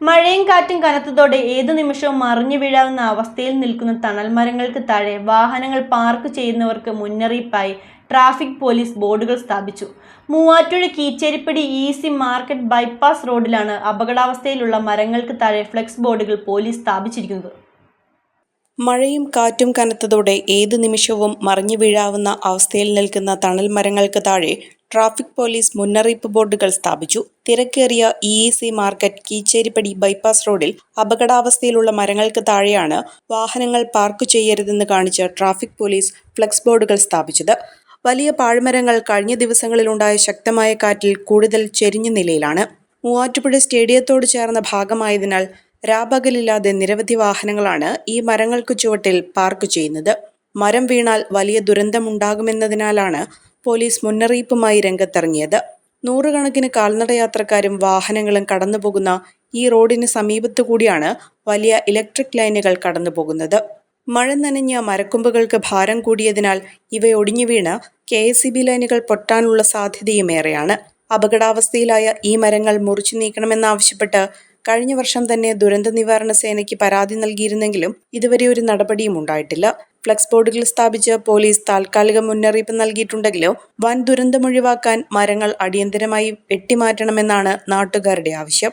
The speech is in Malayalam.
മഴയും കാറ്റും കനത്തതോടെ ഏതു നിമിഷവും മറിഞ്ഞു വീഴാവുന്ന അവസ്ഥയിൽ നിൽക്കുന്ന തണൽ മരങ്ങൾക്ക് താഴെ വാഹനങ്ങൾ പാർക്ക് ചെയ്യുന്നവർക്ക് മുന്നറിയിപ്പായി ട്രാഫിക് പോലീസ് ബോർഡുകൾ സ്ഥാപിച്ചു. Muvattupuzha Keecheripady EC market bypass റോഡിലാണ് അപകടാവസ്ഥയിലുള്ള മരങ്ങൾക്ക് താഴെ ഫ്ലെക്സ് ബോർഡുകൾ പോലീസ് സ്ഥാപിച്ചിരിക്കുന്നത്. മഴയും കാറ്റും കനത്തതോടെ ഏതു നിമിഷവും മറിഞ്ഞു വീഴാവുന്ന അവസ്ഥയിൽ നിൽക്കുന്ന തണൽ മരങ്ങൾക്ക് താഴെ ട്രാഫിക് പോലീസ് മുന്നറിയിപ്പ് ബോർഡുകൾ സ്ഥാപിച്ചു. തിരക്കേറിയ EC മാർക്കറ്റ് കീച്ചേരിപ്പടി ബൈപ്പാസ് റോഡിൽ അപകടാവസ്ഥയിലുള്ള മരങ്ങൾക്ക് താഴെയാണ് വാഹനങ്ങൾ പാർക്ക് ചെയ്യരുതെന്ന് കാണിച്ച് ട്രാഫിക് പോലീസ് ഫ്ലെക്സ് ബോർഡുകൾ സ്ഥാപിച്ചത്. വലിയ പാഴ്മരങ്ങൾ കഴിഞ്ഞ ദിവസങ്ങളിലുണ്ടായ ശക്തമായ കാറ്റിൽ കൂടുതൽ ചെരിഞ്ഞ നിലയിലാണ്. മൂവാറ്റുപുഴ സ്റ്റേഡിയത്തോട് ചേർന്ന ഭാഗമായതിനാൽ രാപകലില്ലാതെ നിരവധി വാഹനങ്ങളാണ് ഈ മരങ്ങൾക്ക് ചുവട്ടിൽ പാർക്ക് ചെയ്യുന്നത്. മരം വീണാൽ വലിയ ദുരന്തമുണ്ടാകുമെന്നതിനാലാണ് പോലീസ് മുന്നറിയിപ്പുമായി രംഗത്തിറങ്ങിയത്. നൂറുകണക്കിന് കാൽനടയാത്രക്കാരും വാഹനങ്ങളും കടന്നുപോകുന്ന ഈ റോഡിന് സമീപത്തു കൂടിയാണ് വലിയ ഇലക്ട്രിക് ലൈനുകൾ കടന്നുപോകുന്നത്. മഴ നനഞ്ഞ മരക്കൊമ്പുകൾക്ക് ഭാരം കൂടിയതിനാൽ ഇവ ഒടിഞ്ഞു വീണ് KSEB ലൈനുകൾ പൊട്ടാനുള്ള സാധ്യതയും ഏറെയാണ്. അപകടാവസ്ഥയിലായ ഈ മരങ്ങൾ മുറിച്ചു നീക്കണമെന്നാവശ്യപ്പെട്ട് കഴിഞ്ഞ വർഷം തന്നെ ദുരന്ത നിവാരണ സേനയ്ക്ക് പരാതി നൽകിയിരുന്നെങ്കിലും ഇതുവരെ ഒരു നടപടിയും ഉണ്ടായിട്ടില്ല. ഫ്ലെക്സ് ബോർഡുകൾ സ്ഥാപിച്ച് പോലീസ് താൽക്കാലിക മുന്നറിയിപ്പ് നൽകിയിട്ടുണ്ടെങ്കിലും വൻ ദുരന്തമൊഴിവാക്കാൻ മരങ്ങൾ അടിയന്തരമായി വെട്ടിമാറ്റണമെന്നാണ് നാട്ടുകാരുടെ ആവശ്യം.